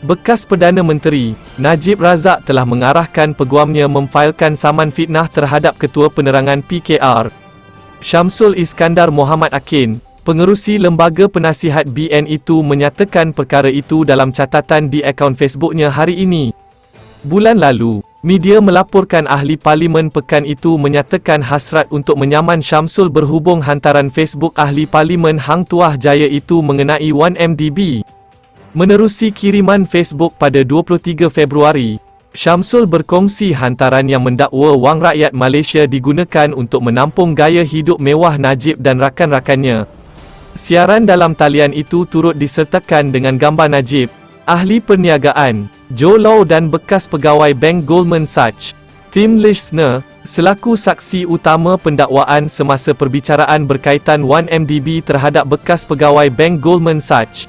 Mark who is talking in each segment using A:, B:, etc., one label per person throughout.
A: Bekas Perdana Menteri, Najib Razak telah mengarahkan peguamnya memfailkan saman fitnah terhadap Ketua Penerangan PKR, Syamsul Iskandar Mohamad Akin. Pengerusi Lembaga Penasihat BN itu menyatakan perkara itu dalam catatan di akaun Facebooknya hari ini. Bulan lalu, media melaporkan ahli parlimen pekan itu menyatakan hasrat untuk menyaman Syamsul berhubung hantaran Facebook ahli parlimen Hang Tuah Jaya itu mengenai 1MDB. Menerusi kiriman Facebook pada 23 Februari, Syamsul berkongsi hantaran yang mendakwa wang rakyat Malaysia digunakan untuk menampung gaya hidup mewah Najib dan rakan-rakannya. Siaran dalam talian itu turut disertakan dengan gambar Najib, ahli perniagaan, Joe Lau dan bekas pegawai Bank Goldman Sachs, Tim Lischner, selaku saksi utama pendakwaan semasa perbicaraan berkaitan 1MDB terhadap bekas pegawai Bank Goldman Sachs,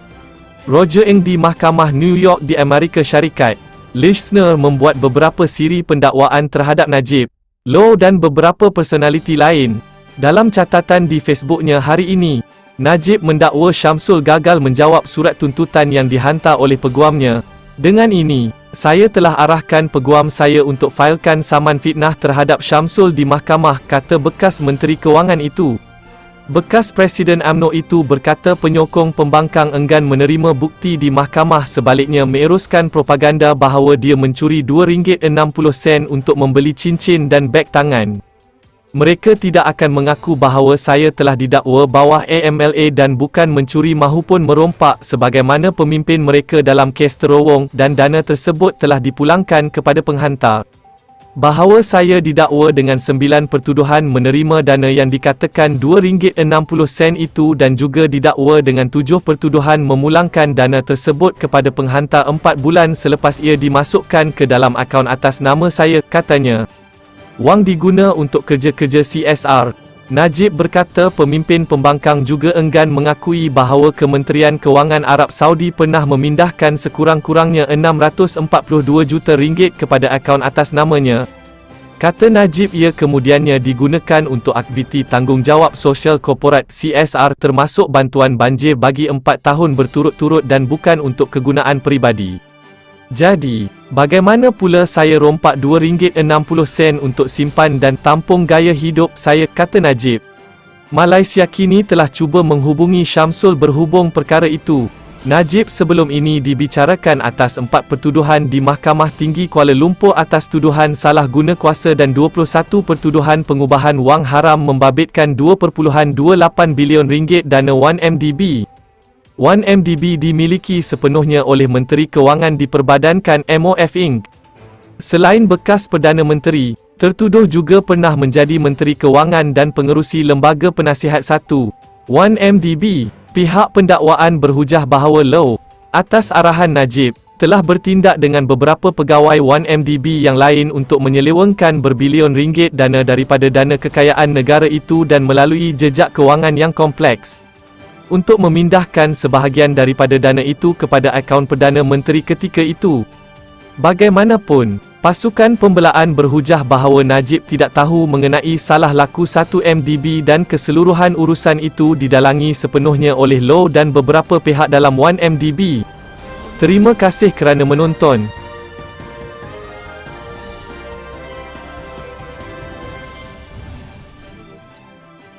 A: Roger Ng di Mahkamah New York di Amerika Syarikat. Lischner membuat beberapa siri pendakwaan terhadap Najib, Lau dan beberapa personaliti lain. Dalam catatan di Facebooknya hari ini, Najib mendakwa Syamsul gagal menjawab surat tuntutan yang dihantar oleh peguamnya. Dengan ini, saya telah arahkan peguam saya untuk failkan saman fitnah terhadap Syamsul di mahkamah, kata bekas Menteri Kewangan itu. Bekas Presiden UMNO itu berkata penyokong pembangkang enggan menerima bukti di mahkamah, sebaliknya meneruskan propaganda bahawa dia mencuri RM2.60 untuk membeli cincin dan beg tangan. Mereka tidak akan mengaku bahawa saya telah didakwa bawah AMLA dan bukan mencuri mahupun merompak sebagaimana pemimpin mereka dalam kes terowong, dan dana tersebut telah dipulangkan kepada penghantar. Bahawa saya didakwa dengan 9 pertuduhan menerima dana yang dikatakan RM2.60 itu dan juga didakwa dengan 7 pertuduhan memulangkan dana tersebut kepada penghantar 4 bulan selepas ia dimasukkan ke dalam akaun atas nama saya, katanya. Wang diguna untuk kerja-kerja CSR. Najib berkata pemimpin pembangkang juga enggan mengakui bahawa Kementerian Kewangan Arab Saudi pernah memindahkan sekurang-kurangnya RM642 juta kepada akaun atas namanya. Kata Najib ia kemudiannya digunakan untuk aktiviti tanggungjawab sosial korporat CSR termasuk bantuan banjir bagi 4 tahun berturut-turut dan bukan untuk kegunaan peribadi. Jadi, bagaimana pula saya rompak RM2.60 untuk simpan dan tampung gaya hidup saya, kata Najib. Malaysia kini telah cuba menghubungi Syamsul berhubung perkara itu. Najib sebelum ini dibicarakan atas 4 pertuduhan di Mahkamah Tinggi Kuala Lumpur atas tuduhan salah guna kuasa dan 21 pertuduhan pengubahan wang haram membabitkan RM2.28 bilion dana 1MDB. 1MDB dimiliki sepenuhnya oleh Menteri Kewangan diperbadankan MOF Inc. Selain bekas Perdana Menteri, tertuduh juga pernah menjadi Menteri Kewangan dan pengerusi Lembaga Penasihat 1, 1MDB. Pihak pendakwaan berhujah bahawa Lau, atas arahan Najib, telah bertindak dengan beberapa pegawai 1MDB yang lain untuk menyelewengkan berbilion ringgit dana daripada dana kekayaan negara itu dan melalui jejak kewangan yang kompleks. Untuk memindahkan sebahagian daripada dana itu kepada akaun Perdana Menteri ketika itu. Bagaimanapun, pasukan pembelaan berhujah bahawa Najib tidak tahu mengenai salah laku 1MDB dan keseluruhan urusan itu didalangi sepenuhnya oleh Lau dan beberapa pihak dalam 1MDB. Terima kasih kerana menonton.